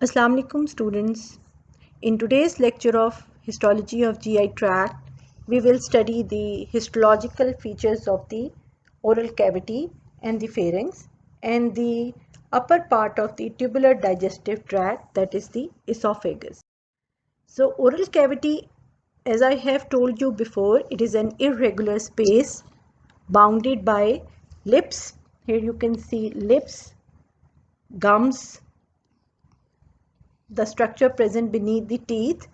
Assalamu alaikum students. In today's lecture of Histology of GI tract, we will study the histological features of the oral cavity and the pharynx and the upper part of the tubular digestive tract, that is the esophagus. So oral cavity, as I have told you before, it is an irregular space bounded by lips. Here you can see lips, gums, the structure present beneath the teeth,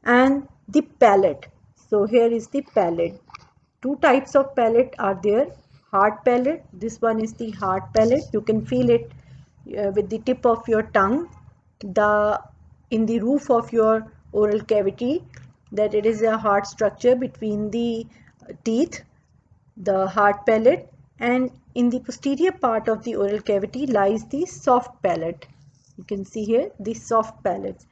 and the palate. So here is the palate. Two types of palate are there. Hard palate, this one is the hard palate. You can feel it with the tip of your tongue, the in the roof of your oral cavity, that it is a hard structure between the teeth, the hard palate, and in the posterior part of the oral cavity lies the soft palate. You can see here the soft palate.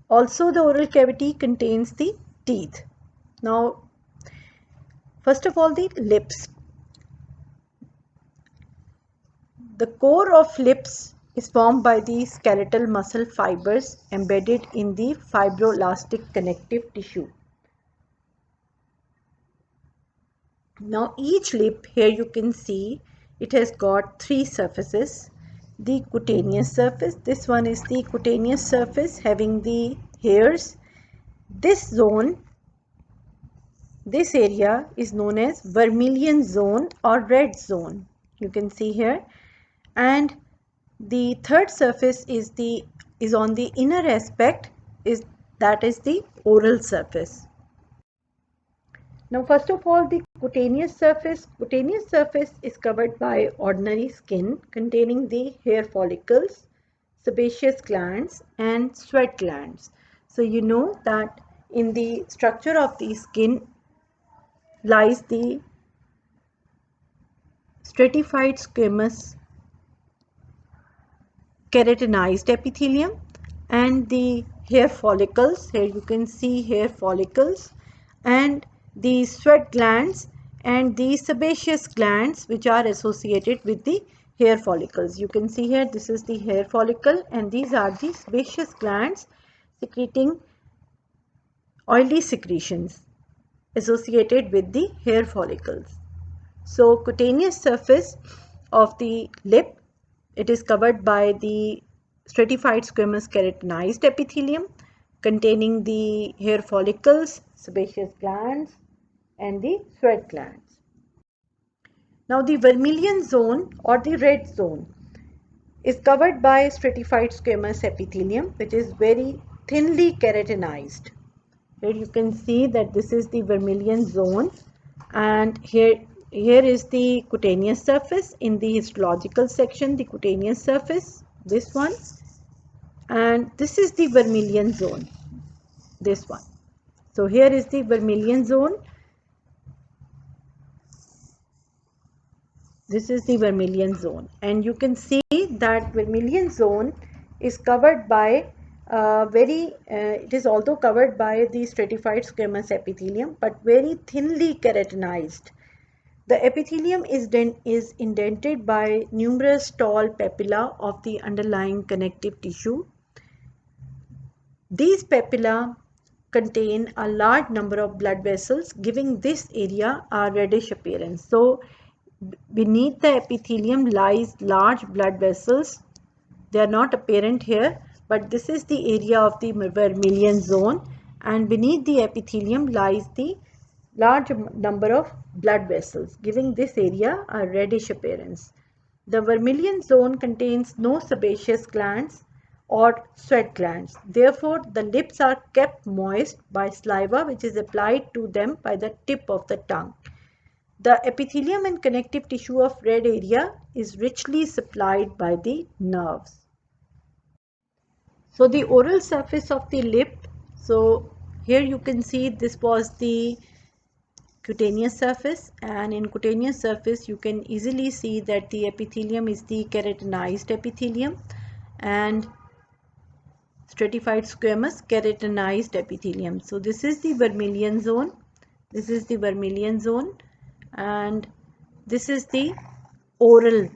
Also, the oral cavity contains the teeth. Now, first of all, the lips. The core of lips is formed by the skeletal muscle fibers embedded in the fibroelastic connective tissue. Now, each lip, here you can see it has got three surfaces. The cutaneous surface, this one is the cutaneous surface having the hairs. This zone, this area is known as vermilion zone or red zone. You can see here. And the third surface is on the inner aspect, that is the oral surface. Now first of all, the cutaneous surface. Cutaneous surface is covered by ordinary skin containing the hair follicles, sebaceous glands and sweat glands. So you know that in the structure of the skin lies the stratified squamous keratinized epithelium and the hair follicles. Here you can see hair follicles and the sweat glands and the sebaceous glands which are associated with the hair follicles. You can see here this is the hair follicle and these are the sebaceous glands secreting oily secretions associated with the hair follicles. So cutaneous surface of the lip, it is covered by the stratified squamous keratinized epithelium containing the hair follicles, sebaceous glands and the sweat glands. Now the vermilion zone or the red zone is covered by stratified squamous epithelium which is very thinly keratinized. Here you can see that this is the vermilion zone and here is the cutaneous surface in the histological section, the cutaneous surface, this one, and this is the vermilion zone, this one. So here is the vermilion zone, this is the vermilion zone, and you can see that vermilion zone is covered by it is also covered by the stratified squamous epithelium but very thinly keratinized. The epithelium is indented by numerous tall papilla of the underlying connective tissue. These papilla contain a large number of blood vessels, giving this area a reddish appearance. So, beneath the epithelium lies large blood vessels. They are not apparent here, but this is the area of the vermilion zone, and beneath the epithelium lies the large number of blood vessels, giving this area a reddish appearance. The vermilion zone contains no sebaceous glands or sweat glands. Therefore, the lips are kept moist by saliva which is applied to them by the tip of the tongue. The epithelium and connective tissue of red area is richly supplied by the nerves. So the oral surface of the lip, so here you can see this was the cutaneous surface, and in cutaneous surface you can easily see that the epithelium is the keratinized epithelium and stratified squamous keratinized epithelium. So this is the vermilion zone, this is the vermilion zone, and this is the oral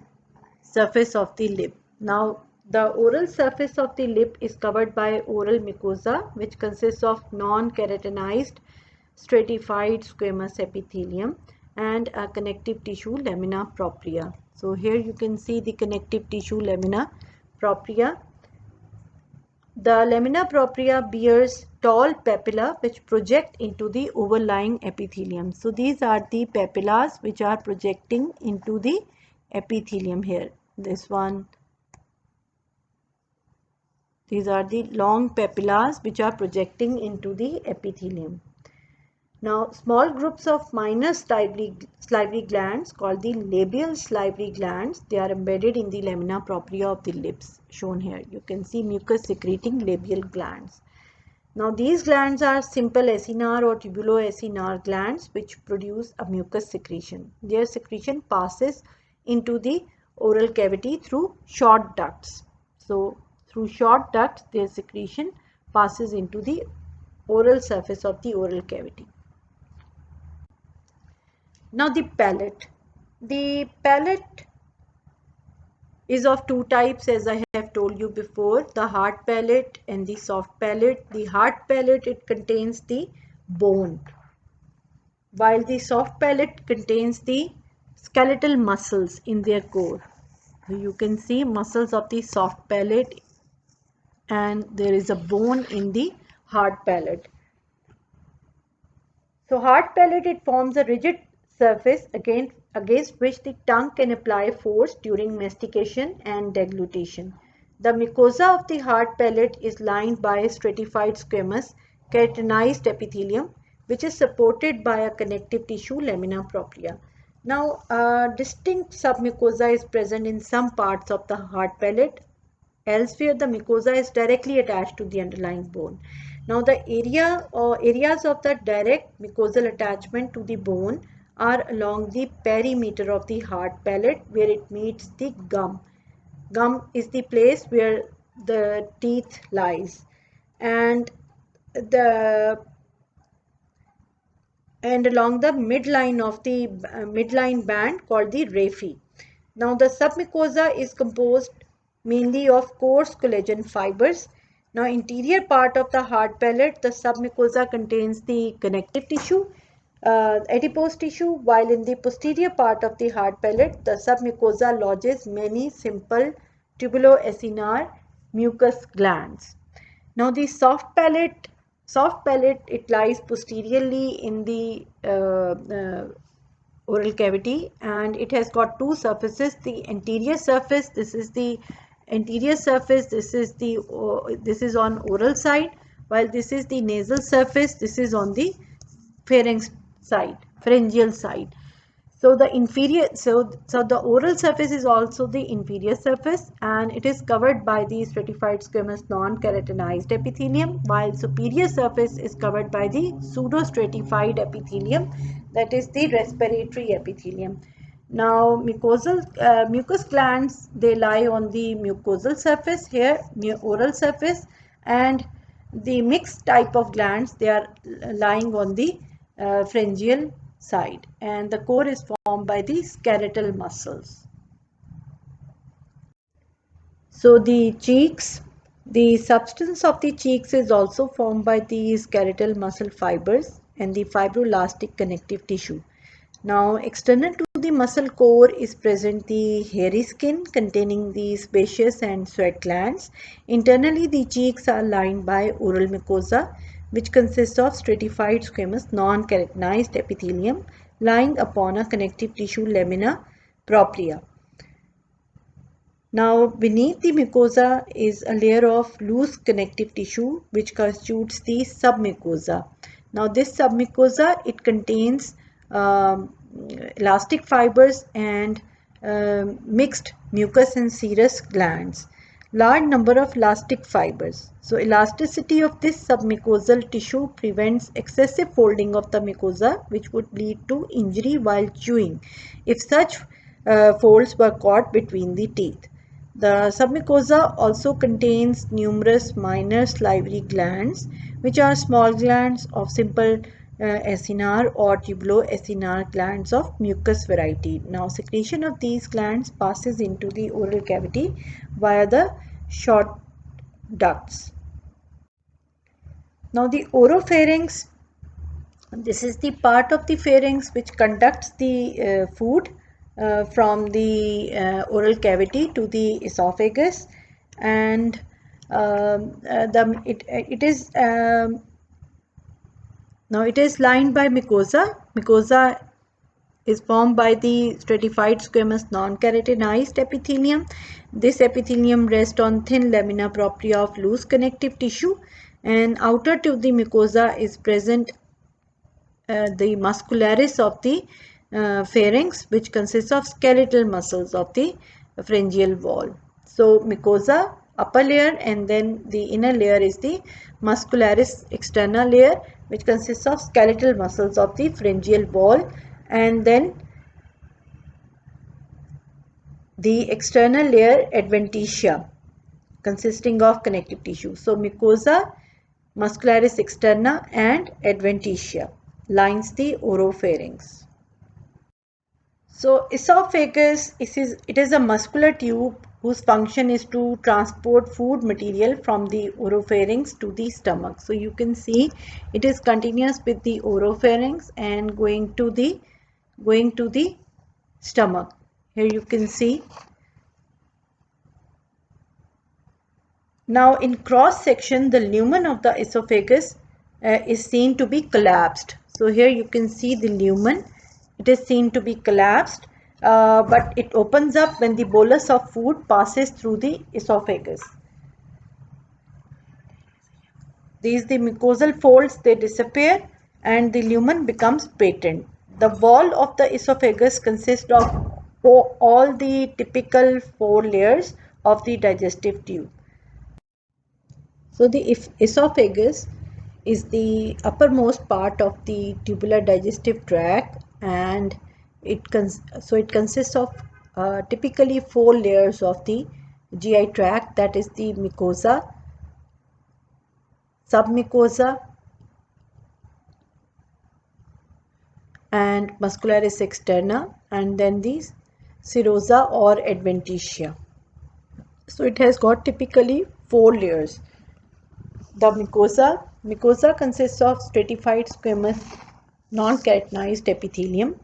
surface of the lip. Now The oral surface of the lip is covered by oral mucosa, which consists of non-keratinized stratified squamous epithelium and a connective tissue lamina propria. So here you can see the connective tissue lamina propria. The lamina propria bears tall papilla which project into the overlying epithelium. So these are the papillas which are projecting into the epithelium here. This one. These are the long papillas which are projecting into the epithelium. Now, small groups of minor salivary glands called the labial salivary glands, they are embedded in the lamina propria of the lips, shown here. You can see mucus secreting labial glands. Now, these glands are simple acinar or tubuloacinar glands which produce a mucus secretion. Their secretion passes into the oral cavity through short ducts. So, through short ducts, their secretion passes into the oral surface of the oral cavity. Now the palate. The palate is of two types, as I have told you before, the hard palate and the soft palate. The hard palate, it contains the bone, while the soft palate contains the skeletal muscles in their core. So you can see muscles of the soft palate and there is a bone in the hard palate. So hard palate, it forms a rigid surface against which the tongue can apply force during mastication and deglutition. The mucosa of the hard palate is lined by a stratified squamous keratinized epithelium which is supported by a connective tissue lamina propria. Now, distinct submucosa is present in some parts of the hard palate. Elsewhere, the mucosa is directly attached to the underlying bone. Now, the areas of the direct mucosal attachment to the bone are along the perimeter of the hard palate where it meets the gum. Gum is the place where the teeth lies, and along the midline of the midline band called the raphe. Now the submucosa is composed mainly of coarse collagen fibers. Now interior part of the hard palate, the submucosa contains the connective tissue, adipose tissue, while in the posterior part of the hard palate, the submucosa lodges many simple tubuloacinar mucus glands. Now the soft palate, it lies posteriorly in the oral cavity and it has got two surfaces. The anterior surface, this is the anterior surface, this is on oral side, while this is the nasal surface, this is on the pharynx side, pharyngeal side. So the the oral surface is also the inferior surface and it is covered by the stratified squamous non-keratinized epithelium, while superior surface is covered by the pseudostratified epithelium, that is the respiratory epithelium. Now mucous glands, they lie on the mucosal surface here, oral surface, and the mixed type of glands, they are lying on the pharyngeal side, and the core is formed by the skeletal muscles. So the cheeks, the substance of the cheeks is also formed by the skeletal muscle fibers and the fibroelastic connective tissue. Now, external to the muscle core is present the hairy skin containing the sebaceous and sweat glands. Internally, the cheeks are lined by oral mucosa, which consists of stratified squamous non-keratinized epithelium lying upon a connective tissue lamina propria. Now, beneath the mucosa is a layer of loose connective tissue which constitutes the submucosa. Now, this submucosa, it contains elastic fibers and mixed mucus and serous glands. Large number of elastic fibers. So, elasticity of this submucosal tissue prevents excessive folding of the mucosa, which would lead to injury while chewing if such folds were caught between the teeth. The submucosa also contains numerous minor salivary glands, which are small glands of simple acinar or tubuloacinar glands of mucus variety. Now, secretion of these glands passes into the oral cavity via the short ducts. Now the oropharynx, this is the part of the pharynx which conducts the food from the oral cavity to the esophagus, and it is now it is lined by mucosa. Mucosa is formed by the stratified squamous non-keratinized epithelium. This epithelium rests on thin lamina propria of loose connective tissue, and outer to the mucosa is present the muscularis of the pharynx, which consists of skeletal muscles of the pharyngeal wall. So mucosa, upper layer, and then the inner layer is the muscularis externa layer, which consists of skeletal muscles of the pharyngeal wall, and then the external layer adventitia, consisting of connective tissue. So mucosa, muscularis externa, and adventitia lines the oropharynx. So esophagus, it is a muscular tube whose function is to transport food material from the oropharynx to the stomach. So you can see it is continuous with the oropharynx and going to the stomach. Here you can see. Now in cross section, the lumen of the esophagus is seen to be collapsed. So here you can see the lumen. It is seen to be collapsed, but it opens up when the bolus of food passes through the esophagus. These the mucosal folds, they disappear and the lumen becomes patent. The wall of the esophagus consists of all the typical 4 layers of the digestive tube. So the esophagus is the uppermost part of the tubular digestive tract, and it consists of typically 4 layers of the GI tract, that is the mucosa, submucosa, and muscularis externa, and then the serosa or adventitia. So it has got typically 4 layers. The mucosa consists of stratified squamous non-keratinized epithelium,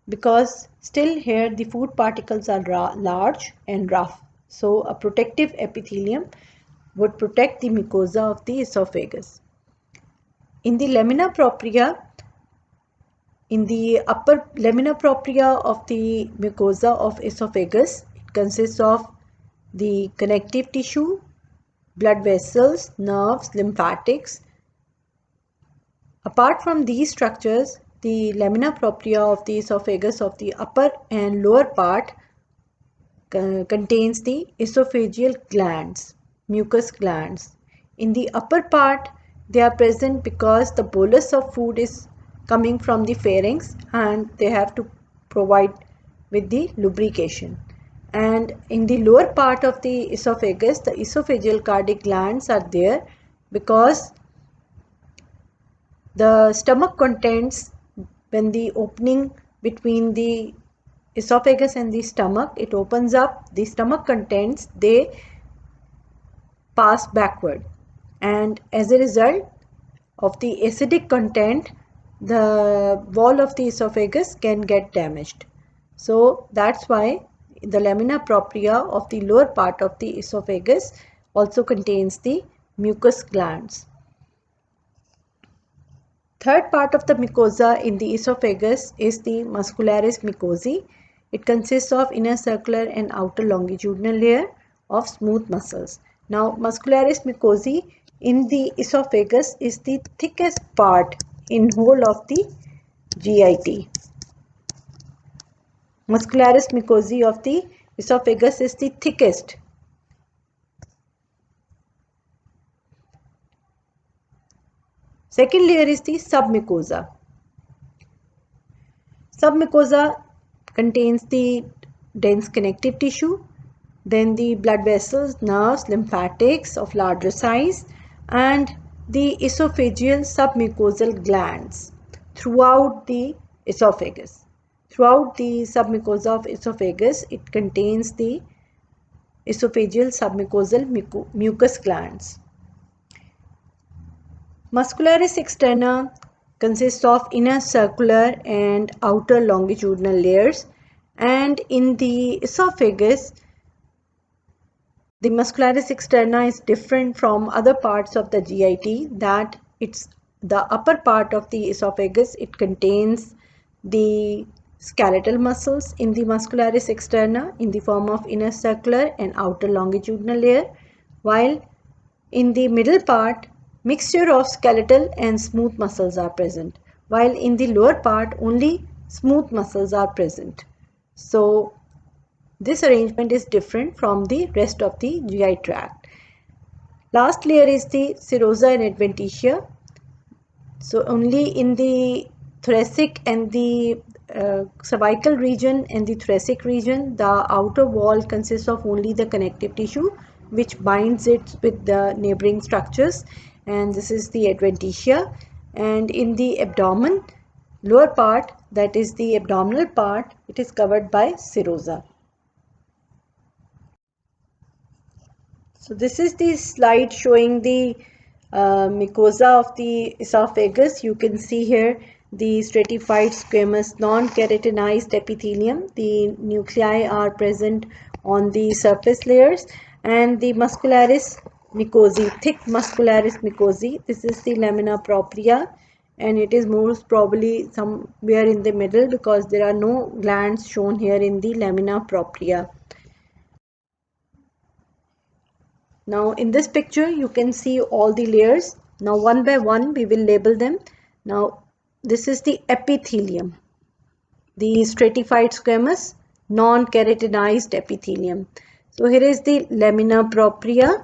because still here the food particles are large and rough. So a protective epithelium would protect the mucosa of the esophagus. In the lamina propria, in the upper lamina propria of the mucosa of esophagus, it consists of the connective tissue, blood vessels, nerves, lymphatics. Apart from these structures, the lamina propria of the esophagus of the upper and lower part contains the esophageal glands, mucus glands. In the upper part, they are present because the bolus of food is coming from the pharynx and they have to provide with the lubrication. And in the lower part of the esophagus, the esophageal cardiac glands are there because the stomach contents, when the opening between the esophagus and the stomach, it opens up, the stomach contents, they pass backward, and as a result of the acidic content, the wall of the esophagus can get damaged. So that's why the lamina propria of the lower part of the esophagus also contains the mucus glands. Third part of the mucosa in the esophagus is the muscularis mucosae. It consists of inner circular and outer longitudinal layer of smooth muscles. Now, muscularis mucosae in the esophagus is the thickest part in whole of the GIT. Muscularis mucosae of the esophagus is the thickest. Second layer is the submucosa. Submucosa contains the dense connective tissue, then the blood vessels, nerves, lymphatics of larger size, and the esophageal submucosal glands throughout the esophagus. Throughout the submucosa of esophagus, it contains the esophageal submucosal mucus glands. Muscularis externa consists of inner circular and outer longitudinal layers, and in the esophagus the muscularis externa is different from other parts of the GIT, that it's the upper part of the esophagus. It contains the skeletal muscles in the muscularis externa in the form of inner circular and outer longitudinal layer, while in the middle part mixture of skeletal and smooth muscles are present, while in the lower part only smooth muscles are present. So this arrangement is different from the rest of the GI tract. Last layer is the serosa and adventitia. So only in the thoracic and the cervical region and the thoracic region, the outer wall consists of only the connective tissue which binds it with the neighboring structures, and this is the adventitia. And in the abdomen, lower part, that is the abdominal part, it is covered by serosa. So this is the slide showing the mucosa of the esophagus. You can see here the stratified squamous non-keratinized epithelium. The nuclei are present on the surface layers, and the muscularis mucosae, thick muscularis mucosae. This is the lamina propria, and it is most probably somewhere in the middle because there are no glands shown here in the lamina propria. Now in this picture you can see all the layers. Now one by one we will label them. Now this is the epithelium, the stratified squamous non-keratinized epithelium. So here is the lamina propria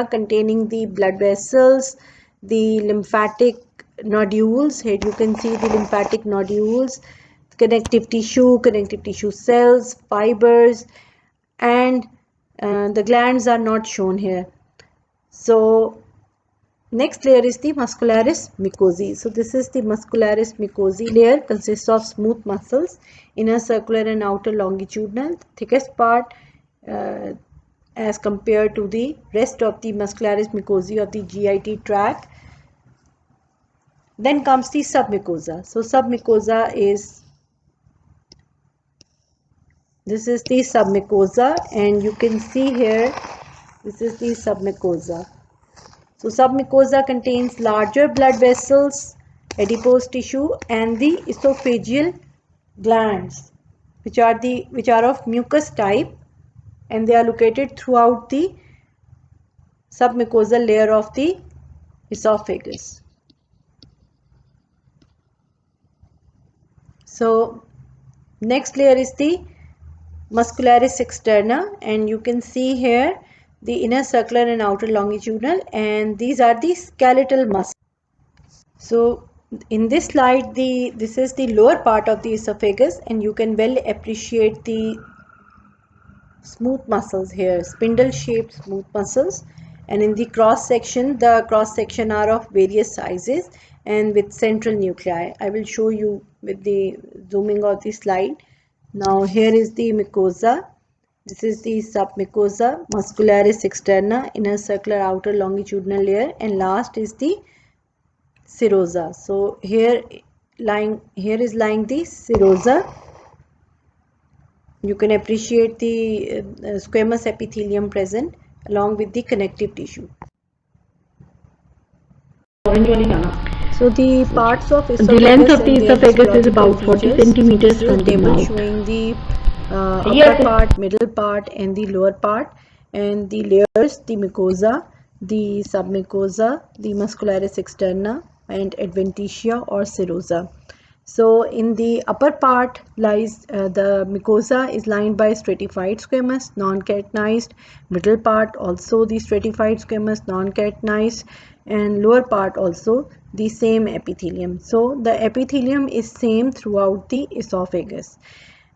containing the blood vessels, the lymphatic nodules. Here you can see the lymphatic nodules, connective tissue cells, fibers, and the glands are not shown here. So next layer is the muscularis mucosae. So this is the muscularis mucosae layer, consists of smooth muscles, inner circular and outer longitudinal, thickest part as compared to the rest of the muscularis mucosae of the GIT tract. Then comes the submucosa. So submucosa is, this is the submucosa, and you can see here this is the submucosa. So submucosa contains larger blood vessels, adipose tissue, and the esophageal glands, which are of mucus type, and they are located throughout the submucosal layer of the esophagus. So next layer is the muscularis externa, and you can see here the inner circular and outer longitudinal, and these are the skeletal muscles. So in this slide, this is the lower part of the esophagus, and you can well appreciate the smooth muscles here, spindle shaped smooth muscles, and in the cross section are of various sizes and with central nuclei. I will show you with the zooming of the slide. Now here is the mucosa. This is the submucosa, muscularis externa, inner circular outer longitudinal layer, and last is the serosa. So here is lying the serosa. You can appreciate the squamous epithelium present along with the connective tissue. So the parts of esophagus, the length of the esophagus is about 40 centimeters from the mouth. Showing the upper part, middle part, and the lower part, and the layers: the mucosa, the submucosa, the muscularis externa, and adventitia or serosa. So in the upper part lies the mucosa is lined by stratified squamous non-keratinized, middle part also the stratified squamous non-keratinized, and lower part also the same epithelium. So the epithelium is same throughout the esophagus.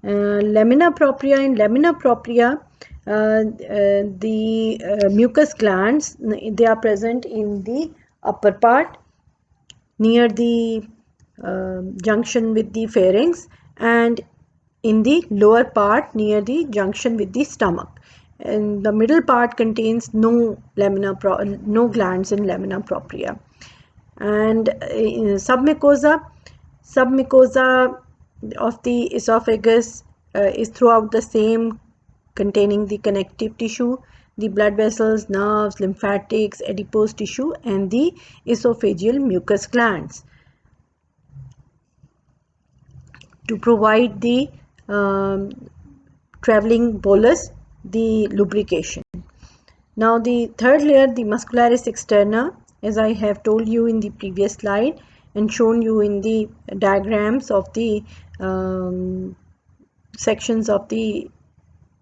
Lamina propria, in lamina propria the mucus glands, they are present in the upper part near the junction with the pharynx, and in the lower part near the junction with the stomach. and the middle part contains no glands in lamina propria. And submucosa of the esophagus is throughout the same, containing the connective tissue, the blood vessels, nerves, lymphatics, adipose tissue, and the esophageal mucus glands to provide the traveling bolus, the lubrication. Now the third layer, the muscularis externa, as I have told you in the previous slide and shown you in the diagrams of the sections of the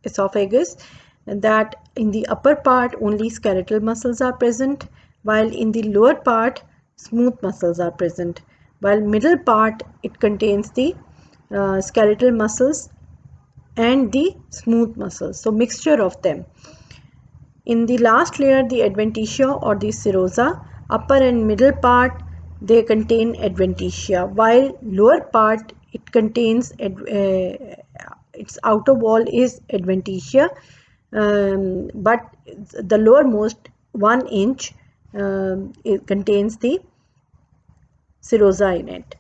esophagus, that in the upper part only skeletal muscles are present, while in the lower part smooth muscles are present, while middle part it contains the skeletal muscles and the smooth muscles, so mixture of them. In the last layer, the adventitia or the serosa, upper and middle part they contain adventitia, while lower part it contains its outer wall is adventitia, but the lowermost 1 inch it contains the serosa in it.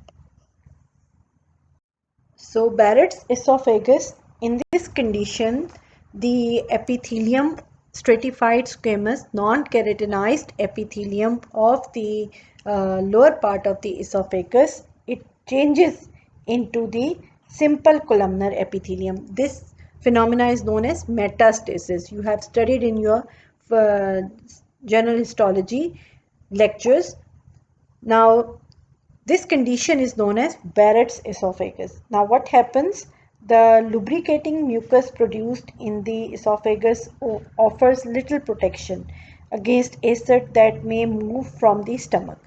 So Barrett's esophagus, in this condition, the epithelium, stratified squamous non-keratinized epithelium of the lower part of the esophagus, it changes into the simple columnar epithelium. This phenomena is known as metastasis. You have studied in your general histology lectures. Now, this condition is known as Barrett's esophagus. Now, what happens? The lubricating mucus produced in the esophagus offers little protection against acid that may move from the stomach.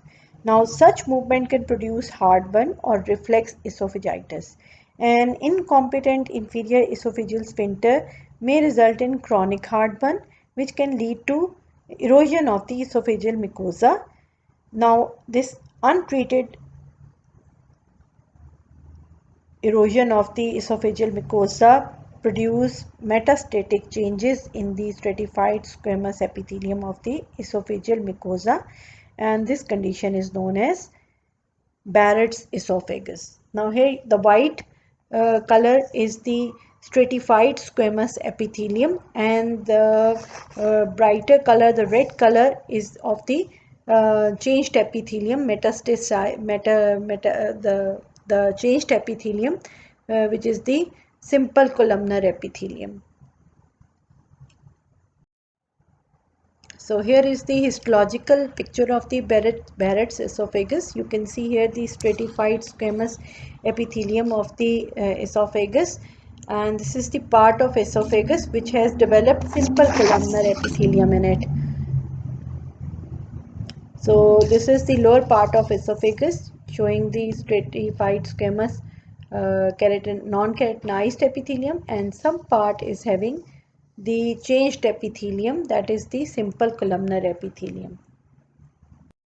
Now, such movement can produce heartburn or reflex esophagitis. An incompetent inferior esophageal sphincter may result in chronic heartburn, which can lead to erosion of the esophageal mucosa. Now, this untreated erosion of the esophageal mucosa produce metastatic changes in the stratified squamous epithelium of the esophageal mucosa, and this condition is known as Barrett's esophagus. Now here the white color is the stratified squamous epithelium, and the brighter color, the red color, is of the changed epithelium, the changed epithelium, which is the simple columnar epithelium. So here is the histological picture of the Barrett's esophagus. You can see here the stratified squamous epithelium of the esophagus, and this is the part of esophagus which has developed simple columnar epithelium in it. So this is the lower part of esophagus showing the stratified squamous non-keratinized epithelium, and some part is having the changed epithelium, that is the simple columnar epithelium.